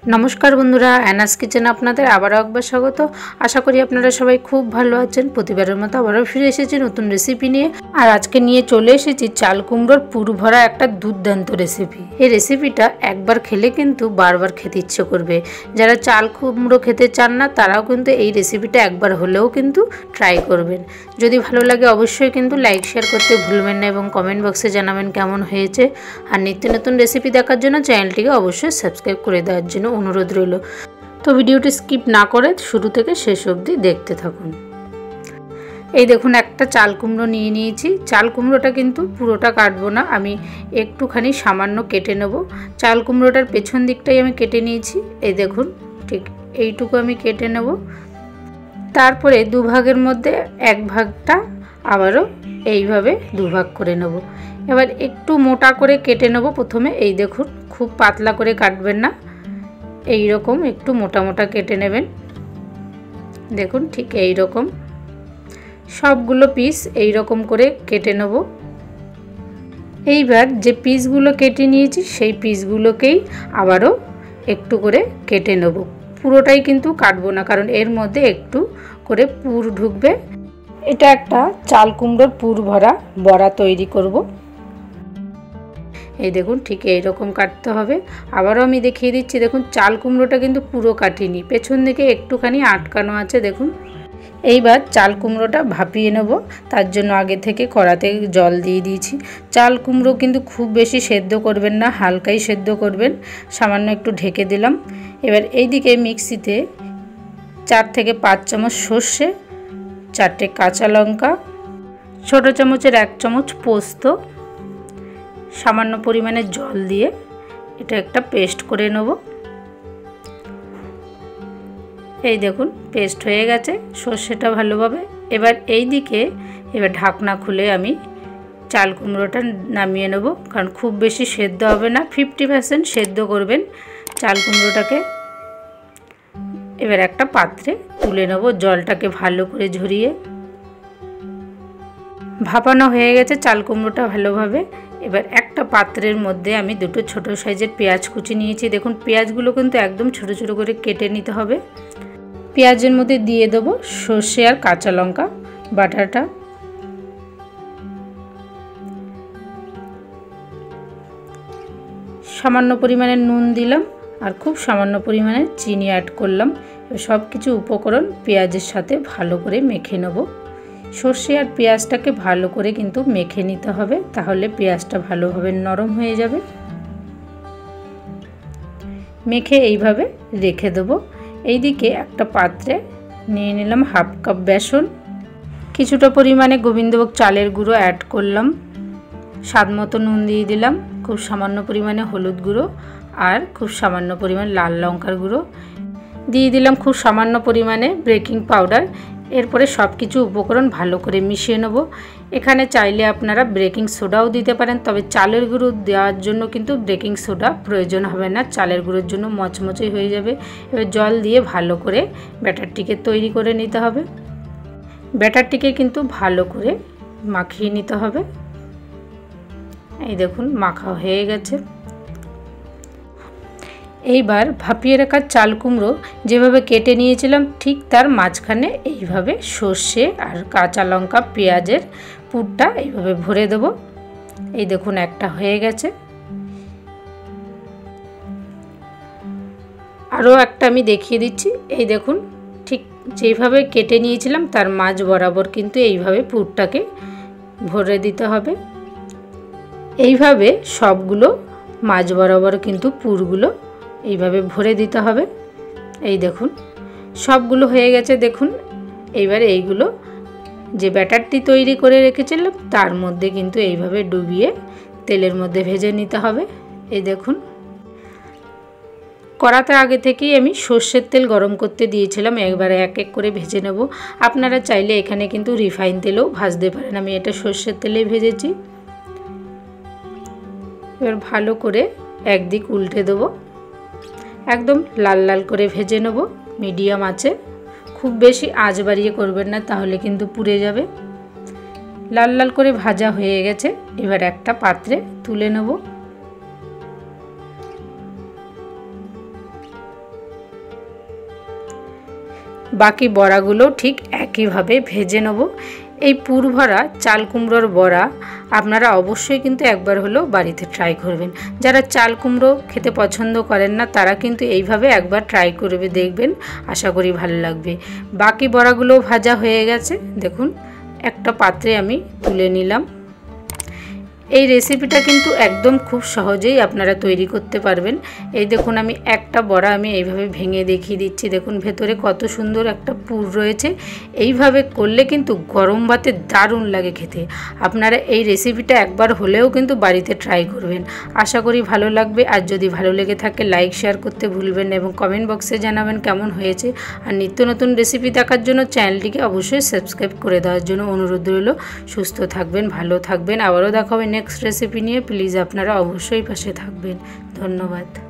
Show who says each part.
Speaker 1: नमस्कार बंधुरा एनास किचेन आपनादेर आबारो एकबार स्वागत। आशा करी आपनारा सबाई खूब भालो आछेन। प्रतिबारेर मतो आबारो फिरे एसेछि नतुन रेसिपि निये। आर आजके निये चले एसेछि चाल कुमड़ोर पुर भरा एकटा दुर्दान्त रेसिपि। এই রেসিপিটা একবার খেলে কিন্তু বারবার খেতে ইচ্ছে করবে। যারা চাল কুমড়ো খেতে চান না তারাও কিন্তু এই রেসিপিটা একবার হলেও কিন্তু ট্রাই করবেন। যদি ভালো লাগে অবশ্যই কিন্তু লাইক শেয়ার করতে ভুলবেন না এবং কমেন্ট বক্সে জানাবেন কেমন হয়েছে। আর নিত্য নতুন রেসিপি দেখার জন্য চ্যানেলটিকে অবশ্যই সাবস্ক্রাইব করে দেওয়ার জন্য অনুরোধ রইল। তো ভিডিওটি স্কিপ না করে শুরু থেকে শেষ অবধি দেখতে থাকুন। এই দেখুন একটা চাল কুমড়ো নিয়ে নিয়েছি। চাল কুমড়োটা কিন্তু পুরোটা কাটবো না, আমি একটুখানি সামান্য কেটে নেব। চাল কুমড়োটার পেছন দিকটাই আমি কেটে নিয়েছি। এই দেখুন ঠিক এইটুকু আমি কেটে নেব। তারপরে দুভাগের মধ্যে এক ভাগটা আবারও এইভাবে দুভাগ করে নেব। এবার একটু মোটা করে কেটে নেব প্রথমে। এই দেখুন খুব পাতলা করে কাটবেন না, এই রকম একটু মোটা মোটা কেটে নেবেন। দেখুন ঠিক এই রকম সবগুলো পিস এই রকম করে কেটে নেব। এইবার যে পিসগুলো কেটে নিয়েছি সেই পিসগুলোকেই আবারও একটু করে কেটে নেব। পুরোটাই কিন্তু কাটবো না, কারণ এর মধ্যে একটু করে পুর ঢুকবে। এটা একটা চাল কুমড়োর পুর ভরা বড়া তৈরি করব। এই দেখুন ঠিক এই রকম কাটতে হবে। আবারও আমি দেখিয়ে দিচ্ছি। দেখুন চাল কুমড়োটা কিন্তু পুরো কাটিনি, পেছন দিকে একটুখানি আটকানো আছে। দেখুন এইবার চাল কুমড়োটা ভাপিয়ে নেব। তার জন্য আগে থেকে কড়াতে জল দিয়ে দিয়েছি। চাল কুমড়ো কিন্তু খুব বেশি সেদ্ধ করবেন না, হালকাই সেদ্ধ করবেন। সামান্য একটু ঢেকে দিলাম। এবার এইদিকে মিক্সিতে 4 থেকে 5 চামচ সর্ষে, 4টে কাঁচা লঙ্কা, ছোট চামচের 1 চামচ পোস্ত, সামান্য পরিমাণে জল দিয়ে এটা একটা পেস্ট করে নেব। এই দেখুন পেস্ট হয়ে গেছে সর্ষেটা ভালোভাবে। এবার এই দিকে এবার ঢাকনা খুলে আমি চাল কুমড়োটা নামিয়ে নেব, কারণ খুব বেশি সেদ্ধ হবে না, 50% সেদ্ধ করবেন চাল কুমড়োটাকে। এবার একটা পাত্রে তুলে নেব, জলটাকে ভালো করে ঝরিয়ে। ভাপানো হয়ে গেছে চাল কুমড়োটা ভালোভাবে। এবার একটা পাত্রের মধ্যে আমি দুটো ছোট সাইজের পেঁয়াজ কুচি নিয়েছি। দেখুন পেঁয়াজগুলো কিন্তু একদম ছোট ছোট করে কেটে নিতে হবে। পেঁয়াজের মধ্যে দিয়ে দেবো সর্ষে আর কাঁচা লঙ্কা বাটাটা। সামান্য পরিমাণে নুন দিলাম আর খুব সামান্য পরিমাণে চিনি অ্যাড করলাম। সব কিছু উপকরণ পেঁয়াজের সাথে ভালো করে মেখে নেব। সর্ষে আর পেঁয়াজটাকে ভালো করে কিন্তু মেখে নিতে হবে, তাহলে পেঁয়াজটা ভালোভাবে নরম হয়ে যাবে। মেখে এইভাবে রেখে দেবো। এইদিকে একটা পাত্রে নিয়ে নিলাম হাফ কাপ বেসন, কিছুটা পরিমাণে গোবিন্দভোগ চালের গুঁড়ো অ্যাড করলাম, স্বাদ মতো নুন দিয়ে দিলাম, খুব সামান্য পরিমাণে হলুদ গুঁড়ো আর খুব সামান্য পরিমাণ লাল লঙ্কার গুঁড়ো দিয়ে দিলাম, খুব সামান্য পরিমাণে বেকিং পাউডার। এরপরে সব কিছু উপকরণ ভালো করে মিশিয়ে নেব। এখানে চাইলে আপনারা বেকিং সোডাও দিতে পারেন, তবে চালের গুঁড়ো দেওয়ার জন্য কিন্তু বেকিং সোডা প্রয়োজন হবে না, চালের গুঁড়োর জন্য মচমচই হয়ে যাবে। এবার জল দিয়ে ভালো করে ব্যাটারটিকে তৈরি করে নিতে হবে। ব্যাটারটিকে কিন্তু ভালো করে মাখিয়ে নিতে হবে। এই দেখুন মাখা হয়ে গেছে। এইবার ভাপিয়ে রাখা চাল কুমড়ো যেভাবে কেটে নিয়েছিলাম ঠিক তার মাঝখানে এইভাবে সর্ষে আর কাঁচা লঙ্কা পেঁয়াজের পুরটা এইভাবে ভরে দেব। এই দেখুন একটা হয়ে গেছে। আরও একটা আমি দেখিয়ে দিচ্ছি। এই দেখুন ঠিক যেভাবে কেটে নিয়েছিলাম তার মাঝ বরাবর কিন্তু এইভাবে পুরটাকে ভরে দিতে হবে। এইভাবে সবগুলো মাঝ বরাবর কিন্তু পুরগুলো এইভাবে ভরে দিতে হবে। এই দেখুন সবগুলো হয়ে গেছে। দেখুন এইবারে এইগুলো যে ব্যাটারটি তৈরি করে রেখেছিলাম তার মধ্যে কিন্তু এইভাবে ডুবিয়ে তেলের মধ্যে ভেজে নিতে হবে। এই দেখুন কড়াতে আগে থেকেই আমি সর্ষের তেল গরম করতে দিয়েছিলাম, একবারে এক এক করে ভেজে নেব। আপনারা চাইলে এখানে কিন্তু রিফাইন তেলেও ভাজতে পারেন, আমি এটা সর্ষের তেলেই ভেজেছি। এবার ভালো করে একদিক উল্টে দেবো, একদম লাল লাল করে ভেজে নেব মিডিয়াম আঁচে। খুব বেশি আঁচ বাড়িয়ে করবেন না, তাহলে কিন্তু পুড়ে যাবে। লাল লাল করে ভাজা হয়ে গেছে। এবার একটা পাত্রে তুলে নেব। বাকি বড়াগুলো ঠিক একইভাবে ভেজে নেব। এই পুর ভরা চাল কুমড়োর বড়া আপনারা অবশ্যই কিন্তু একবার হলেও বাড়িতে ট্রাই করবেন। যারা চাল কুমড়ো খেতে পছন্দ করেন না তারা কিন্তু এইভাবে একবার ট্রাই করবে, দেখবেন আশা করি ভালো লাগবে। বাকি বড়াগুলো ভাজা হয়ে গেছে, দেখুন একটা পাত্রে আমি তুলে নিলাম। এই রেসিপিটা কিন্তু একদম খুব সহজেই আপনারা তৈরি করতে পারবেন। এই দেখুন আমি একটা বড়া আমি এইভাবে ভেঙে দেখিয়ে দিচ্ছি, দেখুন ভেতরে কত সুন্দর একটা পুর রয়েছে। এইভাবে করলে কিন্তু গরম ভাতে দারুণ লাগে খেতে। আপনারা এই রেসিপিটা একবার হলেও কিন্তু বাড়িতে ট্রাই করবেন, আশা করি ভালো লাগবে। আর যদি ভালো লেগে থাকে লাইক শেয়ার করতে ভুলবেন না এবং কমেন্ট বক্সে জানাবেন কেমন হয়েছে। আর নিত্য নতুন রেসিপি দেখার জন্য চ্যানেলটিকে অবশ্যই সাবস্ক্রাইব করে দেওয়ার জন্য অনুরোধ রইল। সুস্থ থাকবেন, ভালো থাকবেন, আবারও দেখা হবে নেক্সট রেসিপি নিয়ে। প্লিজ আপনারা অবশ্যই পাশে থাকবেন। ধন্যবাদ।